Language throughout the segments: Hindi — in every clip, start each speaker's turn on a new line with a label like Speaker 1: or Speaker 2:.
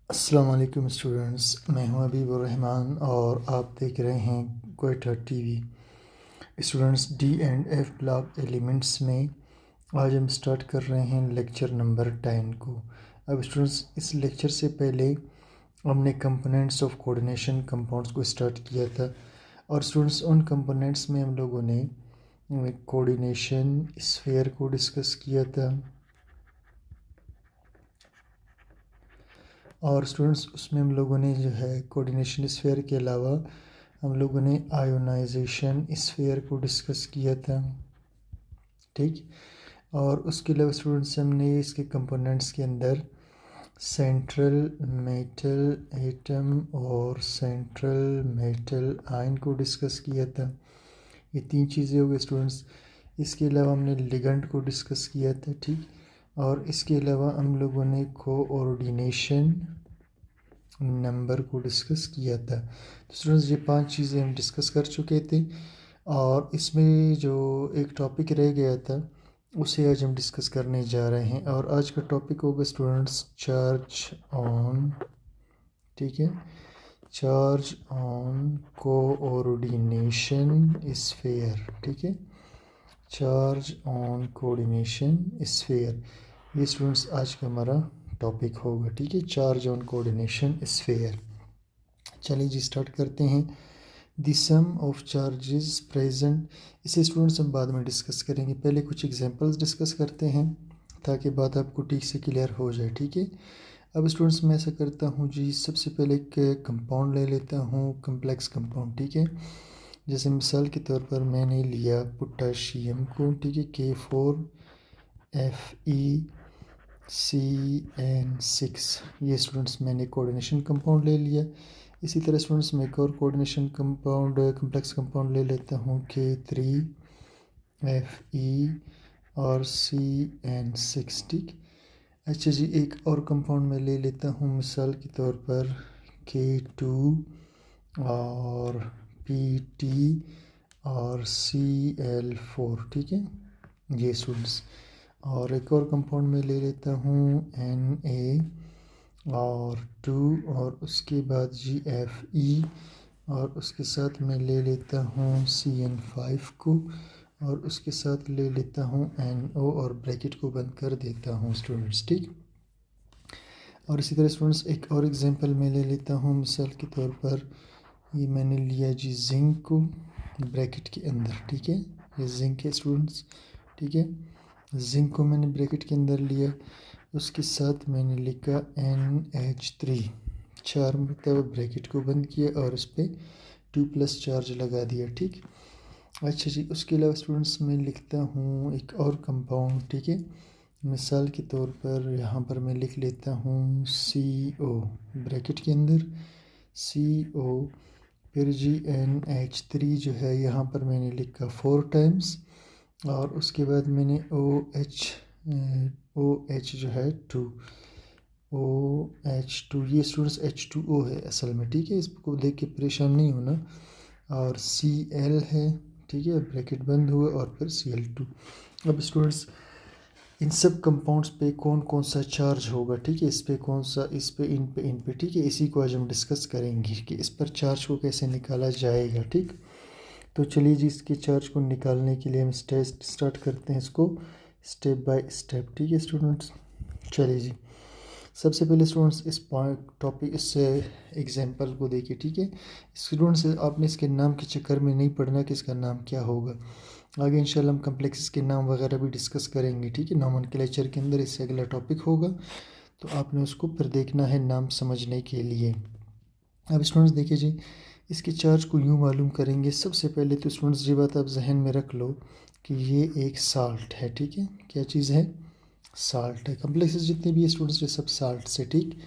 Speaker 1: अस्सलाम वालेकुम स्टूडेंट्स, मैं हूं हबीबुर रहमान और आप देख रहे हैं Quetta TV. Students, D and F block elements में आज हम स्टार्ट कर रहे हैं लेक्चर नंबर 10 को। अब स्टूडेंट्स, इस लेक्चर से पहले हमने कंपोनेंट्स ऑफ कोऑर्डिनेशन कंपाउंड्स को स्टार्ट किया था और स्टूडेंट्स उन कंपोनेंट्स में हम लोगों ने कोऑर्डिनेशन स्फीयर को डिस्कस किया था और स्टूडेंट्स उसमें हम लोगों ने जो है कोऑर्डिनेशन स्फीयर के अलावा हम लोगों ने आयोनाइजेशन स्फीयर को डिस्कस किया था, ठीक। और उसके अलावा स्टूडेंट्स हमने इसके कंपोनेंट्स के अंदर सेंट्रल मेटल एटम और सेंट्रल मेटल आयन को डिस्कस किया था। ये तीन चीज़ें हो गई स्टूडेंट्स। इसके अलावा हमने लिगेंड को डिस्कस किया था, ठीक। और इसके अलावा हम लोगों ने कोऑर्डिनेशन नंबर को डिस्कस किया था। तो स्टूडेंट्स, ये 5 चीज़ें हम डिस्कस कर चुके थे और इसमें जो एक टॉपिक रह गया था उसे आज हम डिस्कस करने जा रहे हैं। और आज का टॉपिक होगा स्टूडेंट्स चार्ज ऑन, ठीक है, चार्ज ऑन कोऑर्डिनेशन स्फीयर, ठीक है, चार्ज ऑन कोऑर्डिनेशन स्फीयर। ये स्टूडेंट्स आज का हमारा टॉपिक होगा, ठीक है, चार्ज ऑन कोऑर्डिनेशन स्फीयर। चलिए जी स्टार्ट करते हैं। The sum of charges present, इसे स्टूडेंट्स हम बाद में डिस्कस करेंगे, पहले कुछ एग्जांपल्स डिस्कस करते हैं ताकि बात आपको ठीक से क्लियर हो जाए, ठीक है। अब स्टूडेंट्स मैं ऐसा करता हूँ जी, सबसे पहले एक कंपाउंड ले लेता हूँ, कम्प्लेक्स कंपाउंड, ठीक है। जैसे मिसाल के तौर पर मैंने लिया पोटाशियम को, ठीक है, KFeCN6। ये स्टूडेंट्स मैंने कोऑर्डिनेशन कंपाउंड ले लिया। इसी तरह स्टूडेंट्स मैं एक और कोऑर्डिनेशन कंपाउंड कम्प्लेक्स कंपाउंड ले लेता हूँ, K3Fe और CN6, ठीक। अच्छा जी, एक और कंपाउंड मैं ले लेता हूँ मिसाल के तौर पर K2 और PT और Cl4, ठीक है, ये स्टूडेंट्स। और एक और कंपाउंड में ले लेता हूँ Na और 2 और उसके बाद GFe और उसके साथ मैं ले लेता हूँ CN5 को और उसके साथ ले लेता हूँ NO और ब्रैकेट को बंद कर देता हूँ स्टूडेंट्स, ठीक। और इसी तरह स्टूडेंट्स एक और एग्जांपल मैं ले लेता हूँ मिसाल के तौर पर ये मैंने लिया जी जिंक को ब्रैकेट के अंदर, ठीक है, ये जिंक है स्टूडेंट्स, ठीक है। जिंक को मैंने ब्रैकेट के अंदर लिया, उसके साथ मैंने लिखा NH3, 4 मतलब ब्रैकेट को बंद किया और उस पर 2+ चार्ज लगा दिया, ठीक। अच्छा जी, उसके अलावा स्टूडेंट्स मैं लिखता हूँ एक और कंपाउंड, ठीक है। मिसाल के तौर पर यहाँ पर मैं लिख लेता हूँ CO ब्रैकेट के अंदर CO, फिर NH3 जो है यहाँ पर मैंने लिखा 4 टाइम्स और उसके बाद मैंने OH जो है 2 OH2, ये स्टूडेंट्स H2O है असल में, ठीक है, इसको देख के परेशान नहीं होना। और Cl है, ठीक है, ब्रैकेट बंद हुआ और फिर Cl2। अब स्टूडेंट्स इन सब कंपाउंड्स पे कौन कौन सा चार्ज होगा, ठीक है, इस पे कौन सा, इस पे, इन पे, ठीक है, इसी को आज हम डिस्कस करेंगे कि इस पर चार्ज को कैसे निकाला जाएगा, ठीक। तो चलिए जी, इसके चार्ज को निकालने के लिए हम स्टार्ट करते हैं इसको स्टेप बाय स्टेप, ठीक है स्टूडेंट्स। चलिए जी, सबसे पहले स्टूडेंट्स इस पॉइंट टॉपिक इस एग्जांपल को देखिए, ठीक है। स्टूडेंट्स आपने इसके नाम के चक्कर में नहीं पढ़ना कि इसका नाम क्या होगा, आगे इंशाल्लाह हम कम्प्लेक्सेस के नाम वगैरह भी डिस्कस करेंगे, ठीक है, नोमेनक्लेचर के अंदर इससे अगला टॉपिक होगा, तो आपने उसको फिर देखना है नाम समझने के लिए। अब स्टूडेंट्स देखिए जी, इसके चार्ज को यूँ मालूम करेंगे। सबसे पहले तो स्टूडेंट्स ये बात आप जहन में रख लो कि ये एक साल्ट है, ठीक है, क्या चीज़ है, साल्ट है। कम्प्लेक्सेस जितने भी स्टूडेंट्स ये सब साल्ट से, ठीक।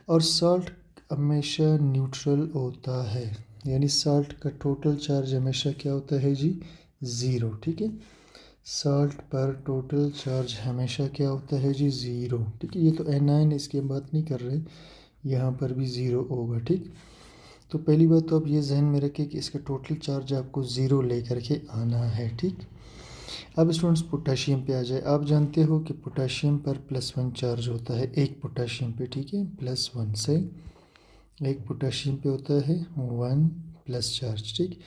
Speaker 1: और साल्ट हमेशा न्यूट्रल होता है, यानी साल्ट का टोटल चार्ज हमेशा क्या होता है जी, 0, ठीक है। साल्ट पर टोटल चार्ज हमेशा क्या होता है जी, 0, ठीक है। ये तो एनायन इसकी हम बात नहीं कर रहे, यहाँ पर भी 0 होगा, ठीक। तो पहली बात तो आप ये जहन में रखें कि इसका टोटल चार्ज आपको 0 लेकर के आना है, ठीक। अब स्टूडेंट्स पोटेशियम पे आ जाए। आप जानते हो कि पोटेशियम पर +1 चार्ज होता है एक पोटेशियम पे, ठीक है, +1 से एक पोटेशियम पे होता है 1 प्लस चार्ज, ठीक।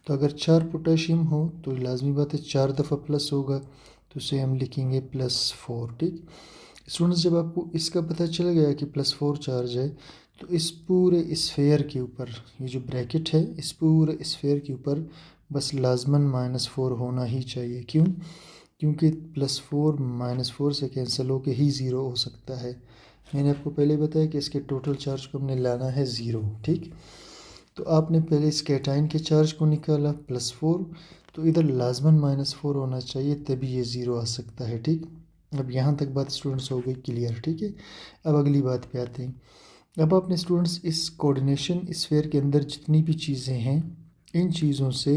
Speaker 1: तो अगर 4 पोटेशियम हो तो लाजमी बात है 4 दफ़ा प्लस होगा, तो उसे हम लिखेंगे +4, ठीक। स्टूडेंट्स जब आपको इसका पता चल गया कि +4 चार्ज है, तो इस पूरे स्फेयर के ऊपर, ये जो ब्रैकेट है इस पूरे स्फेयर के ऊपर बस लाजमन -4 होना ही चाहिए। क्यों? क्योंकि +4 -4 से कैंसिल होकर ही ज़ीरो हो सकता है। मैंने आपको पहले बताया कि इसके टोटल चार्ज को हमने लाना है ज़ीरो, ठीक। तो आपने पहले इस कैटाइन के चार्ज को निकाला +4, तो इधर लाजमन -4 होना चाहिए, तभी ये ज़ीरो आ सकता है, ठीक। अब यहाँ तक बात स्टूडेंट्स हो गई क्लियर, ठीक है। अब अगली बात पे आते हैं। अब आपने स्टूडेंट्स इस कोऑर्डिनेशन स्फीयर के अंदर जितनी भी चीज़ें हैं, इन चीज़ों से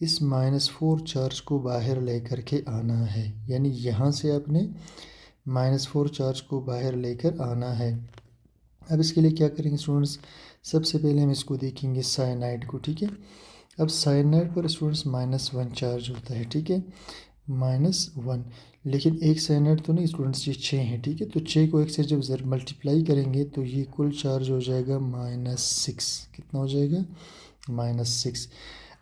Speaker 1: इस -4 चार्ज को बाहर लेकर के आना है, यानी यहाँ से आपने -4 चार्ज को बाहर लेकर आना है। अब इसके लिए क्या करेंगे स्टूडेंट्स, सबसे पहले हम इसको देखेंगे साइनाइड को, ठीक है। अब साइनाइड पर स्टूडेंट्स -1 चार्ज होता है, ठीक है, -1। लेकिन एक साइनाइड तो नहीं स्टूडेंट्स, ये 6 हैं, ठीक है। तो 6 को 1 से जब ज़र मल्टीप्लाई करेंगे तो ये कुल चार्ज हो जाएगा -6। कितना हो जाएगा? -6।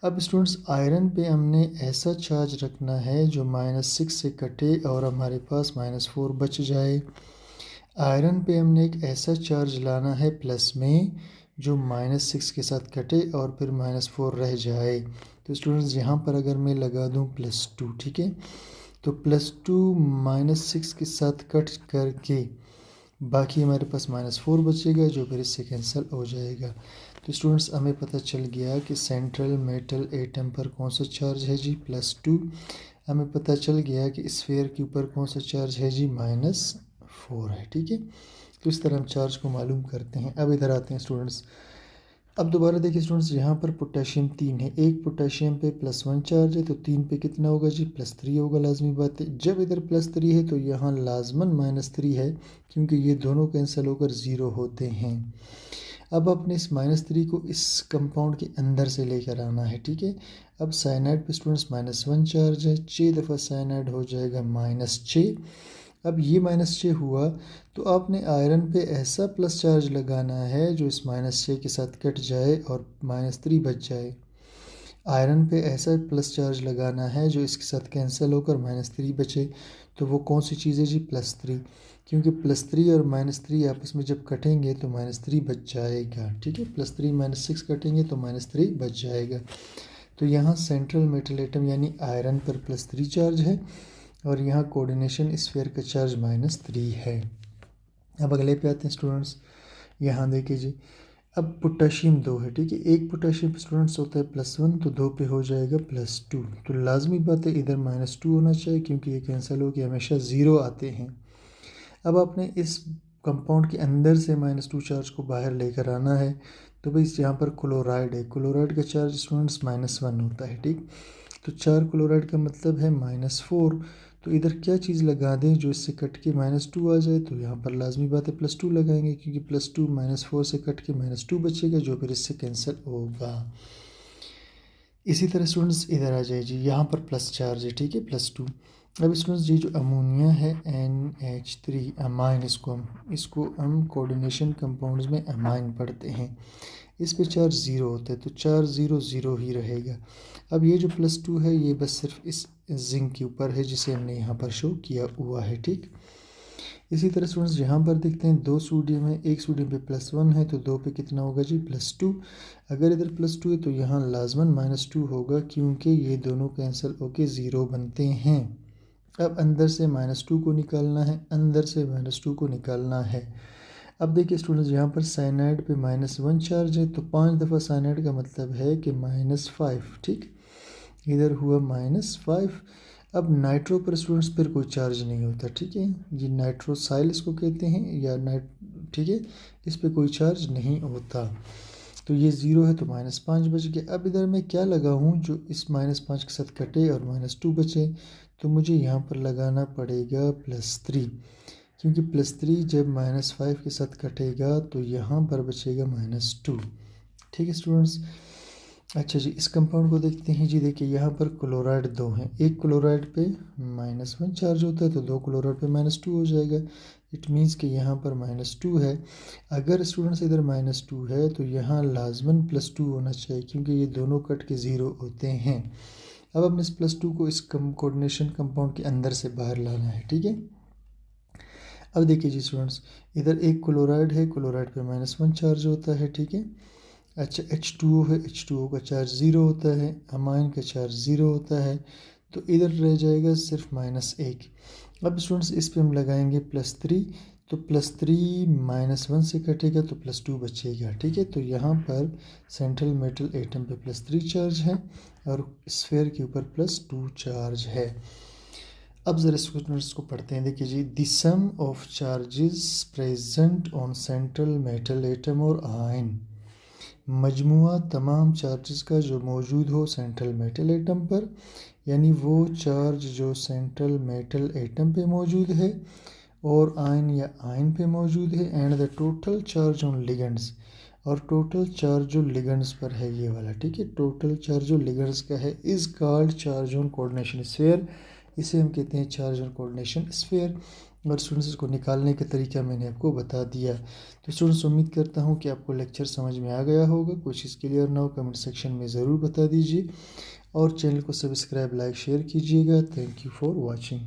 Speaker 1: अब स्टूडेंट्स आयरन पे हमने ऐसा चार्ज रखना है जो -6 से कटे और हमारे पास -4 बच जाए। आयरन पे हमने एक ऐसा चार्ज लाना है प्लस में जो -6 के साथ कटे और फिर -4 रह जाए। तो स्टूडेंट्स यहाँ पर अगर मैं लगा दूँ +2, ठीक है, तो +2 -6 के साथ कट करके बाकी हमारे पास -4 बचेगा जो फिर इससे कैंसिल हो जाएगा। तो स्टूडेंट्स हमें पता चल गया कि सेंट्रल मेटल एटम पर कौन सा चार्ज है जी, +2। हमें पता चल गया कि स्फीयर के ऊपर कौन सा चार्ज है जी, -4 है, ठीक है। तो इस तरह हम चार्ज को मालूम करते हैं। अब इधर आते हैं स्टूडेंट्स। अब दोबारा देखिए स्टूडेंट्स, यहाँ पर पोटेशियम 3 है, एक पोटेशियम पे +1 चार्ज है, तो 3 पे कितना होगा जी, +3 होगा, लाजमी बात है। जब इधर +3 है तो यहाँ लाजमन -3 है, क्योंकि ये दोनों कैंसिल होकर ज़ीरो होते हैं। अब अपने इस -3 को इस कंपाउंड के अंदर से लेकर आना है, ठीक है। अब साइनाइड पे स्टूडेंट्स -1 चार्ज है, 6 दफ़ा साइनाइड हो जाएगा -6। अब ये -6 हुआ तो आपने आयरन पे ऐसा प्लस चार्ज लगाना है जो इस -6 के साथ कट जाए और -3 बच जाए। आयरन पे ऐसा प्लस चार्ज लगाना है जो इसके साथ कैंसिल होकर -3 बचे। तो वो कौन सी चीज़ है जी, +3, क्योंकि +3 और -3 आपस में जब कटेंगे तो -3 बच जाएगा, ठीक है। +3 -6 कटेंगे तो -3 बच जाएगा। तो यहाँ सेंट्रल मेटल एटम यानी आयरन पर +3 चार्ज है और यहाँ कोऑर्डिनेशन स्फीयर का चार्ज -3 है। अब अगले पे आते हैं स्टूडेंट्स। यहाँ देखिए जी, अब पोटेशियम 2 है, ठीक है। एक पोटेशियम स्टूडेंट्स होता है +1, तो 2 पे हो जाएगा +2। तो लाजमी बात है इधर -2 होना चाहिए, क्योंकि ये कैंसिल हो के हमेशा ज़ीरो आते हैं। अब आपने इस कंपाउंड के अंदर से -2 चार्ज को बाहर लेकर आना है। तो भाई यहाँ पर क्लोराइड है, क्लोराइड का चार्ज स्टूडेंट्स -1 होता है, ठीक। तो 4 क्लोराइड का मतलब है -4। तो इधर क्या चीज़ लगा दें जो इससे कट के -2 आ जाए, तो यहाँ पर लाजमी बात है +2 लगाएंगे, क्योंकि +2 -4 से कट के -2 बचेगा जो फिर इससे कैंसिल होगा। इसी तरह स्टूडेंट्स इधर आ जाए जी, यहाँ पर प्लस चार्ज है, ठीक है, +2। अब स्टूडेंट्स ये जो अमोनिया है NH3 अमाइन, इसको हम कोऑर्डिनेशन कंपाउंड्स में अमाइन पढ़ते हैं। इस पे चार्ज ज़ीरो होता है, तो चार्ज ज़ीरो ज़ीरो ही रहेगा। अब ये जो +2 है ये बस सिर्फ इस जिंक के ऊपर है जिसे हमने यहाँ पर शो किया हुआ है, ठीक। इसी तरह स्टूडेंट्स यहाँ पर देखते हैं 2 सोडियम है, एक सोडियम पे +1 है, तो 2 पे कितना होगा जी, +2। अगर इधर +2 है तो यहाँ लाजमन -2 होगा, क्योंकि ये दोनों कैंसिल होके ज़ीरो बनते हैं। अब अंदर से -2 को निकालना है, अंदर से -2 को निकालना है। अब देखिए स्टूडेंट्स, यहाँ पर साइनाइड पे -1 चार्ज है, तो 5 दफ़ा साइनाइड का मतलब है कि -5, ठीक। इधर हुआ -5। अब नाइट्रो पर स्टूडेंट्स फिर कोई चार्ज नहीं होता, ठीक है। ये नाइट्रोसाइल इसको कहते हैं या ठीक है, इस पे कोई चार्ज नहीं होता। तो ये ज़ीरो है तो -5 बच गया। अब इधर मैं क्या लगाऊं जो इस -5 के साथ कटे और -2 बचे, तो मुझे यहाँ पर लगाना पड़ेगा +3, क्योंकि +3 जब -5 के साथ कटेगा तो यहाँ पर बचेगा -2, ठीक है स्टूडेंट्स। अच्छा जी, इस कंपाउंड को देखते हैं जी। देखिए यहाँ पर क्लोराइड 2 हैं, एक क्लोराइड पे -1 चार्ज होता है तो 2 क्लोराइड पे -2 हो जाएगा। इट मीन्स कि यहाँ पर -2 है। अगर स्टूडेंट्स इधर -2 है तो यहाँ लाजमन +2 होना चाहिए, क्योंकि ये दोनों कट के 0 होते हैं। अब हमने इस +2 को इस कोऑर्डिनेशन कंपाउंड के अंदर से बाहर लाना है, ठीक है। अब देखिए जी स्टूडेंट्स, इधर एक क्लोराइड है, क्लोराइड पे -1 चार्ज होता है, ठीक है। अच्छा, H2O है, H2O का चार्ज 0 होता है, अमाइन का चार्ज 0 होता है, तो इधर रह जाएगा सिर्फ -1। अब स्टूडेंट्स इस पे हम लगाएंगे +3, तो +3 -1 से कटेगा तो +2 बचेगा, ठीक है। तो यहाँ पर सेंट्रल मेटल एटम पे +3 चार्ज है और स्फेयर के ऊपर +2 चार्ज है। अब ज़रा स्टूडेंट्स को पढ़ते हैं। देखिए जी, the sum of charges present on central metal atom और आयन, मजमुआ तमाम चार्जेस का जो मौजूद हो सेंट्रल मेटल एटम पर, यानी वो चार्ज जो सेंट्रल मेटल एटम पे मौजूद है और आयन या आयन पे मौजूद है, and the total charge on ligands, और टोटल चार्ज जो लिगेंड्स पर है ये वाला, ठीक है। टोटल चार्ज जो लिगेंड्स का है is called charge on coordination sphere, इसे हम कहते हैं चार्ज ऑन कोऑर्डिनेशन स्फीयर। और स्टूडेंट्स इसको निकालने का तरीका मैंने आपको बता दिया। तो स्टूडेंट्स उम्मीद करता हूँ कि आपको लेक्चर समझ में आ गया होगा। कोई चीज़ क्लियर ना हो कमेंट सेक्शन में ज़रूर बता दीजिए, और चैनल को सब्सक्राइब, लाइक, शेयर कीजिएगा। Thank you for watching.